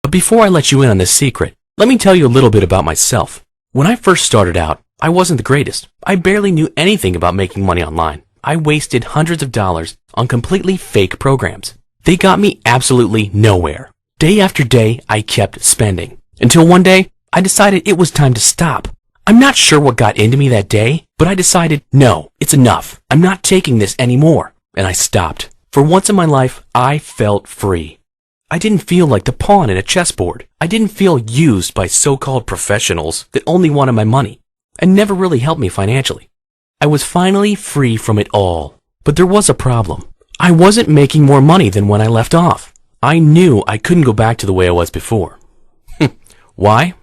But before I let you in on this secret, let me tell you a little bit about myself. When I first started out, I wasn't the greatest. I barely knew anything about making money online. I wasted hundreds of dollars on completely fake programs. They got me absolutely nowhere. Day after day, I kept spending. Until one day, I decided it was time to stop. I'm not sure what got into me that day, but I decided, no, it's enough. I'm not taking this anymore. And I stopped. For once in my life, I felt free. I didn't feel like the pawn in a chessboard. I didn't feel used by so-called professionals that only wanted my money and never really helped me financially. I was finally free from it all. But there was a problem. I wasn't making more money than when I left off. I knew I couldn't go back to the way I was before. Why?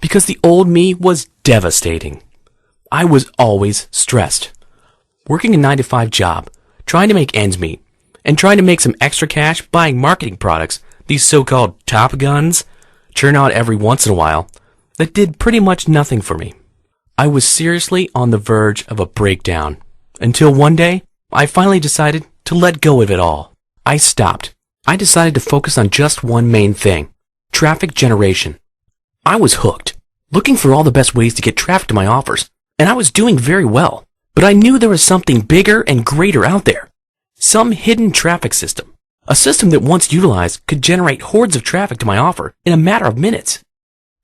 Because the old me was devastating. I was always stressed. Working a 9-to-5 job, trying to make ends meet, and trying to make some extra cash buying marketing products these so-called Top Guns churn out every once in a while that did pretty much nothing for me. I was seriously on the verge of a breakdown until one day I finally decided to let go of it all. I stopped. I decided to focus on just one main thing: traffic generation. I was hooked, looking for all the best ways to get traffic to my offers, and I was doing very well. But I knew there was something bigger and greater out there. Some hidden traffic system. A system that once utilized could generate hordes of traffic to my offer in a matter of minutes.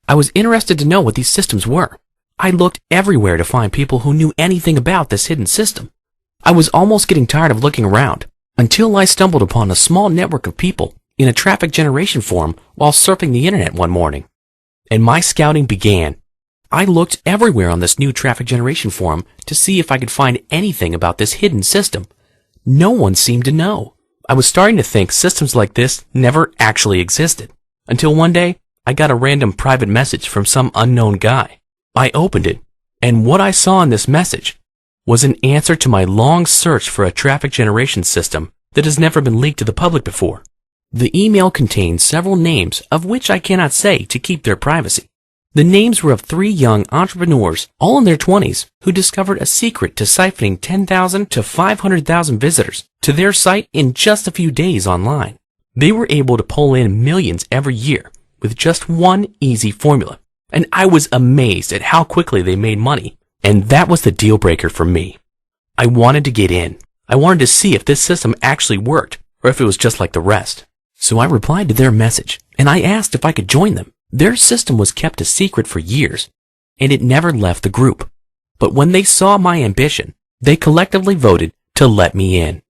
I was interested to know what these systems were. I looked everywhere to find people who knew anything about this hidden system. I was almost getting tired of looking around until I stumbled upon a small network of people in a traffic generation forum while surfing the internet one morning. And my scouting began. I looked everywhere on this new traffic generation forum to see if I could find anything about this hidden system. No one seemed to know. I was starting to think systems like this never actually existed, until one day I got a random private message from some unknown guy. I opened it, and what I saw in this message was an answer to my long search for a traffic generation system that has never been leaked to the public before. The email contained several names of which I cannot say to keep their privacy. The names were of 3 young entrepreneurs, all in their 20s, who discovered a secret to siphoning 10,000 to 500,000 visitors to their site in just a few days online. They were able to pull in millions every year with just one easy formula. And I was amazed at how quickly they made money. And that was the deal breaker for me. I wanted to get in. I wanted to see if this system actually worked, or if it was just like the rest. So I replied to their message, and I asked if I could join them. Their system was kept a secret for years, and it never left the group. But when they saw my ambition, they collectively voted to let me in.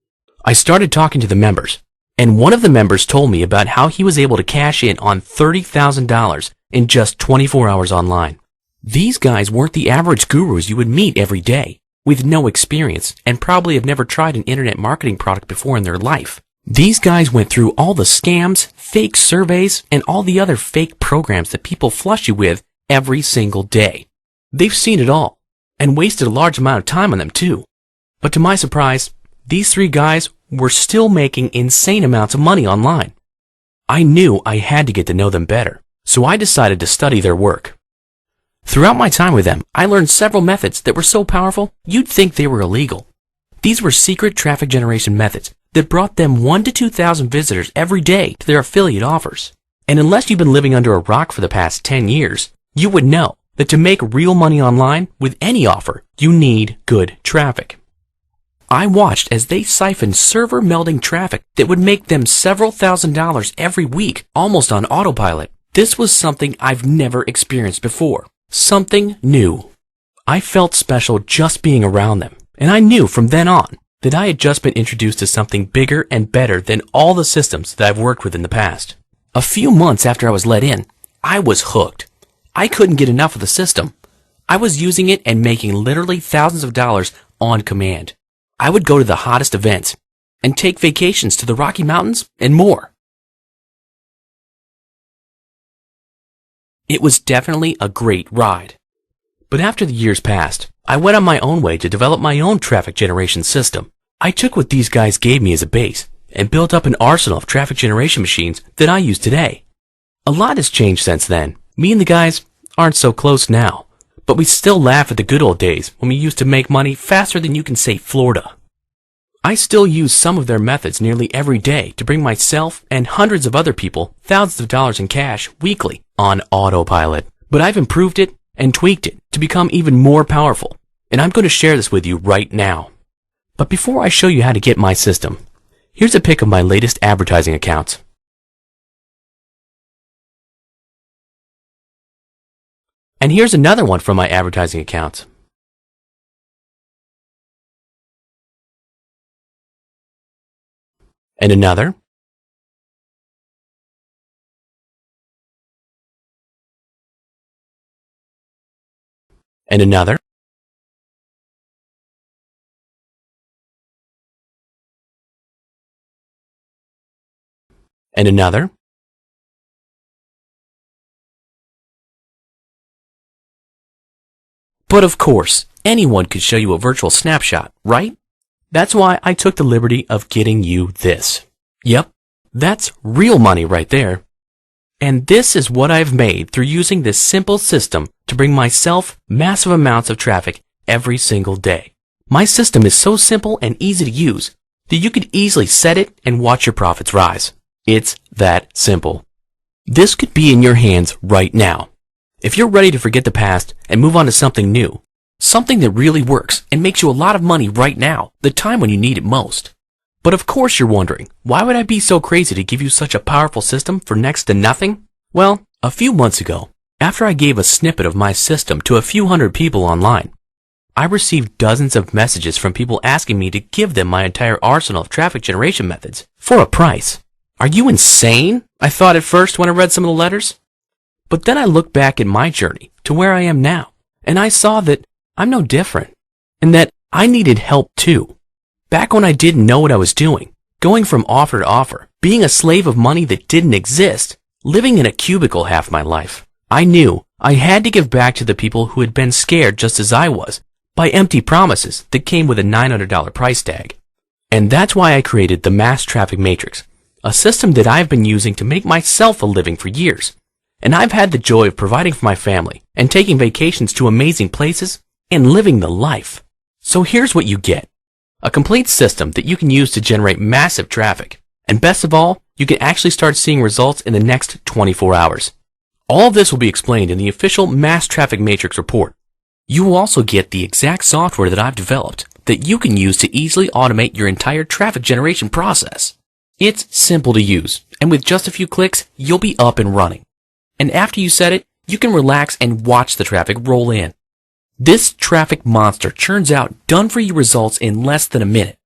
I started talking to the members, and one of the members told me about how he was able to cash in on $30,000 in just 24 hours online. These guys weren't the average gurus you would meet every day, with no experience and probably have never tried an internet marketing product before in their life. These guys went through all the scams, fake surveys, and all the other fake programs that people flush you with every single day. They've seen it all, and wasted a large amount of time on them too. But to my surprise, these 3 guys were still making insane amounts of money online. I knew I had to get to know them better, so I decided to study their work. Throughout my time with them, I learned several methods that were so powerful you'd think they were illegal. These were secret traffic generation methods that brought them 1,000 to 2,000 visitors every day to their affiliate offers. And unless you've been living under a rock for the past 10 years, you would know that to make real money online with any offer, you need good traffic. I watched as they siphoned server melding traffic that would make them several $1,000s every week, almost on autopilot. This was something I've never experienced before. Something new. I felt special just being around them, and I knew from then on that I had just been introduced to something bigger and better than all the systems that I've worked with in the past. A few months after I was let in, I was hooked. I couldn't get enough of the system. I was using it and making literally thousands of dollars on command. I would go to the hottest events and take vacations to the Rocky Mountains and more. It was definitely a great ride. But after the years passed, I went on my own way to develop my own traffic generation system. I took what these guys gave me as a base and built up an arsenal of traffic generation machines that I use today. A lot has changed since then. Me and the guys aren't so close now, but we still laugh at the good old days when we used to make money faster than you can say Florida. I still use some of their methods nearly every day to bring myself and hundreds of other people thousands of dollars in cash weekly on autopilot. But I've improved it and tweaked it to become even more powerful, and I'm going to share this with you right now. But before I show you how to get my system, here's a pic of my latest advertising accounts. And here's another one from my advertising accounts. And another. And another. And another. But of course, anyone could show you a virtual snapshot, right? That's why I took the liberty of getting you this. Yep, that's real money right there. And this is what I've made through using this simple system to bring myself massive amounts of traffic every single day. My system is so simple and easy to use that you could easily set it and watch your profits rise. It's that simple. This could be in your hands right now. If you're ready to forget the past and move on to something new, something that really works and makes you a lot of money right now, the time when you need it most. But of course you're wondering, why would I be so crazy to give you such a powerful system for next to nothing? Well, a few months ago, after I gave a snippet of my system to a few hundred people online, I received dozens of messages from people asking me to give them my entire arsenal of traffic generation methods for a price. Are you insane? I thought at first when I read some of the letters. But then I looked back at my journey to where I am now, and I saw that I'm no different, and that I needed help too. Back when I didn't know what I was doing, going from offer to offer, being a slave of money that didn't exist, living in a cubicle half my life, I knew I had to give back to the people who had been scared just as I was by empty promises that came with a $900 price tag. And that's why I created the Mass Traffic Matrix, a system that I've been using to make myself a living for years. And I've had the joy of providing for my family and taking vacations to amazing places and living the life. So here's what you get. A complete system that you can use to generate massive traffic. And best of all, you can actually start seeing results in the next 24 hours. All of this will be explained in the official Mass Traffic Matrix report. You will also get the exact software that I've developed that you can use to easily automate your entire traffic generation process. It's simple to use, and with just a few clicks, you'll be up and running. And after you set it, you can relax and watch the traffic roll in. This traffic monster churns out done-for-you results in less than a minute.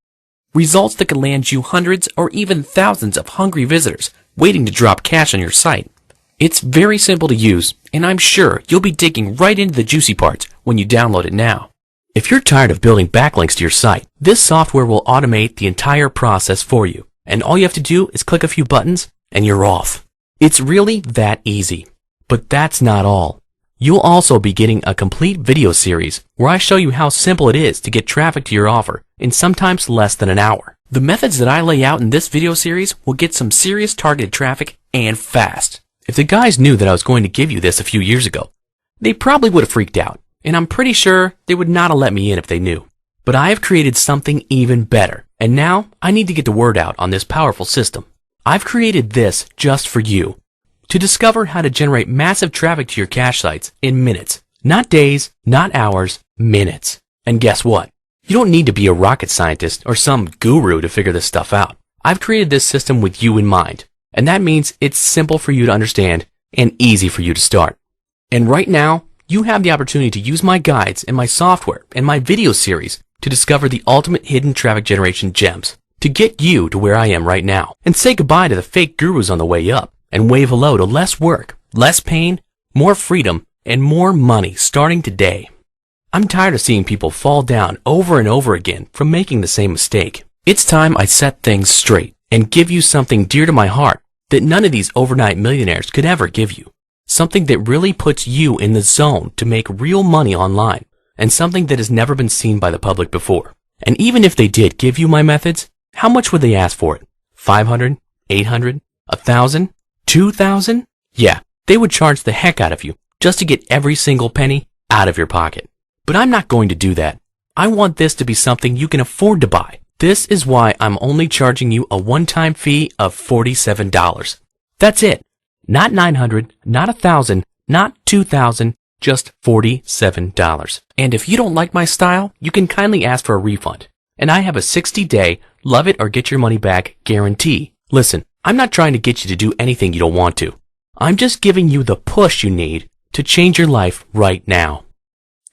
Results that can land you hundreds or even thousands of hungry visitors waiting to drop cash on your site. It's very simple to use, and I'm sure you'll be digging right into the juicy parts when you download it now. If you're tired of building backlinks to your site, this software will automate the entire process for you, and all you have to do is click a few buttons and you're off. It's really that easy. But that's not all. You'll also be getting a complete video series where I show you how simple it is to get traffic to your offer in sometimes less than an hour. The methods that I lay out in this video series will get some serious targeted traffic and fast. If the guys knew that I was going to give you this a few years ago, they probably would have freaked out, and I'm pretty sure they would not have let me in if they knew. But I have created something even better, and now I need to get the word out on this powerful system. I've created this just for you. To discover how to generate massive traffic to your cache sites in minutes. Not days, not hours, minutes. And guess what? You don't need to be a rocket scientist or some guru to figure this stuff out. I've created this system with you in mind, and that means it's simple for you to understand and easy for you to start. And right now, you have the opportunity to use my guides and my software and my video series to discover the ultimate hidden traffic generation gems, to get you to where I am right now, and say goodbye to the fake gurus on the way up. And wave hello to less work, less pain, more freedom, and more money starting today. I'm tired of seeing people fall down over and over again from making the same mistake. It's time I set things straight and give you something dear to my heart that none of these overnight millionaires could ever give you. Something that really puts you in the zone to make real money online, and something that has never been seen by the public before. And even if they did give you my methods, how much would they ask for it? $500, $800, $1,000? 2,000? Yeah, they would charge the heck out of you just to get every single penny out of your pocket. But I'm not going to do that. I want this to be something you can afford to buy, This is why I'm only charging you a one-time fee of $47. That's it. Not $900, not $1,000, not $2,000, just $47. And if you don't like my style, you can kindly ask for a refund. And I have a 60-day love it or get your money back guarantee. Listen, I'm not trying to get you to do anything you don't want to. I'm just giving you the push you need to change your life right now.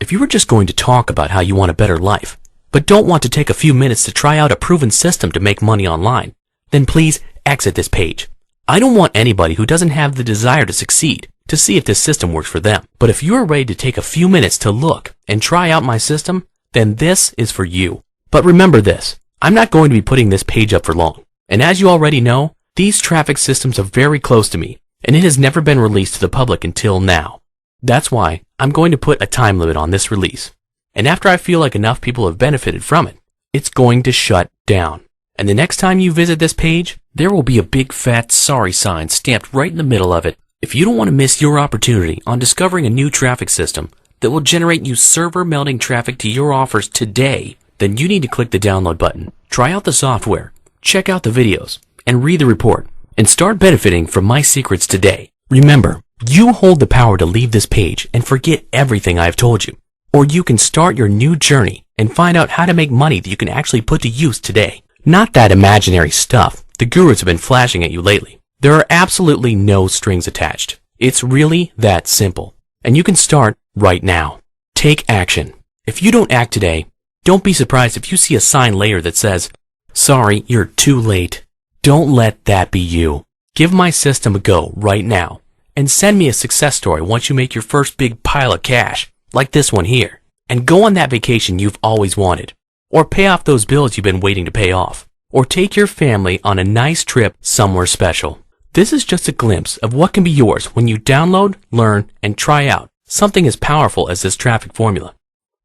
If you were just going to talk about how you want a better life, but don't want to take a few minutes to try out a proven system to make money online, then please exit this page. I don't want anybody who doesn't have the desire to succeed to see if this system works for them. But if you are ready to take a few minutes to look and try out my system, then this is for you. But remember this, I'm not going to be putting this page up for long. And as you already know, these traffic systems are very close to me, and it has never been released to the public until now. That's why I'm going to put a time limit on this release. And after I feel like enough people have benefited from it, it's going to shut down. And the next time you visit this page, there will be a big fat sorry sign stamped right in the middle of it. If you don't want to miss your opportunity on discovering a new traffic system that will generate you server melting traffic to your offers today, then you need to click the download button, try out the software, check out the videos, and read the report, and start benefiting from my secrets today. Remember, you hold the power to leave this page and forget everything I've told you. Or you can start your new journey and find out how to make money that you can actually put to use today. Not that imaginary stuff the gurus have been flashing at you lately. There are absolutely no strings attached. It's really that simple. And you can start right now. Take action. If you don't act today, don't be surprised if you see a sign later that says, "Sorry, you're too late." Don't let that be you. Give my system a go right now and send me a success story once you make your first big pile of cash, like this one here, and go on that vacation you've always wanted, or pay off those bills you've been waiting to pay off, or take your family on a nice trip somewhere special. This is just a glimpse of what can be yours when you download, learn, and try out something as powerful as this traffic formula.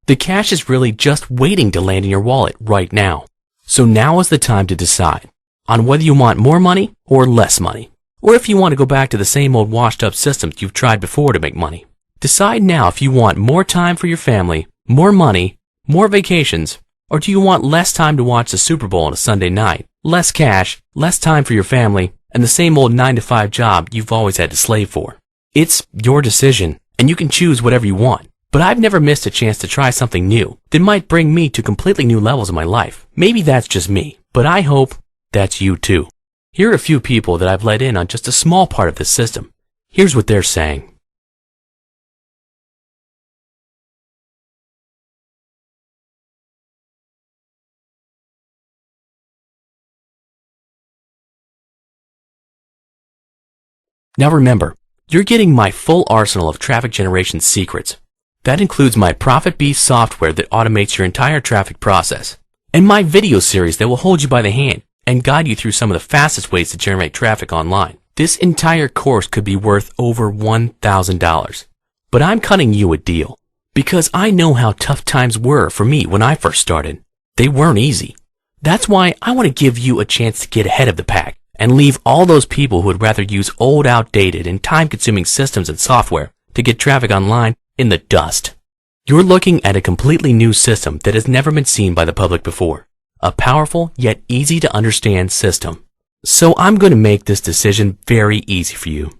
The cash is really just waiting to land in your wallet right now. So now is the time to decide on whether you want more money or less money, or if you want to go back to the same old washed up systems you've tried before to make money. Decide now if you want more time for your family, more money, more vacations, or do you want less time to watch the Super Bowl on a Sunday night, less cash, less time for your family, and the same old 9-to-5 job you've always had to slave for? It's your decision, and you can choose whatever you want. But I've never missed a chance to try something new that might bring me to completely new levels in my life. Maybe that's just me, but I hope that's you too. Here are a few people that I've let in on just a small part of this system. Here's what they're saying. Now remember, you're getting my full arsenal of traffic generation secrets. That includes my Profit Beast software that automates your entire traffic process, and my video series that will hold you by the hand and guide you through some of the fastest ways to generate traffic online. This entire course could be worth over $1,000. But I'm cutting you a deal, because I know how tough times were for me when I first started. They weren't easy. That's why I want to give you a chance to get ahead of the pack and leave all those people who would rather use old, outdated, and time-consuming systems and software to get traffic online in the dust. You're looking at a completely new system that has never been seen by the public before. A powerful yet easy to understand system. So I'm going to make this decision very easy for you.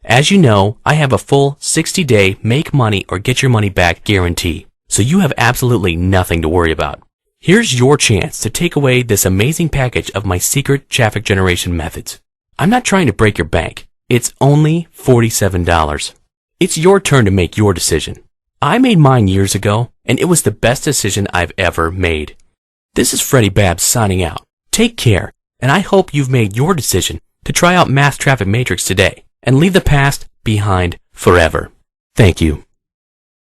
As you know, I have a full 60-day make money or get your money back guarantee. So you have absolutely nothing to worry about. Here's your chance to take away this amazing package of my secret traffic generation methods. I'm not trying to break your bank. It's only $47. It's your turn to make your decision. I made mine years ago, and it was the best decision I've ever made. This is Freddie Babs signing out. Take care, and I hope you've made your decision to try out Mass Traffic Matrix today and leave the past behind forever. Thank you.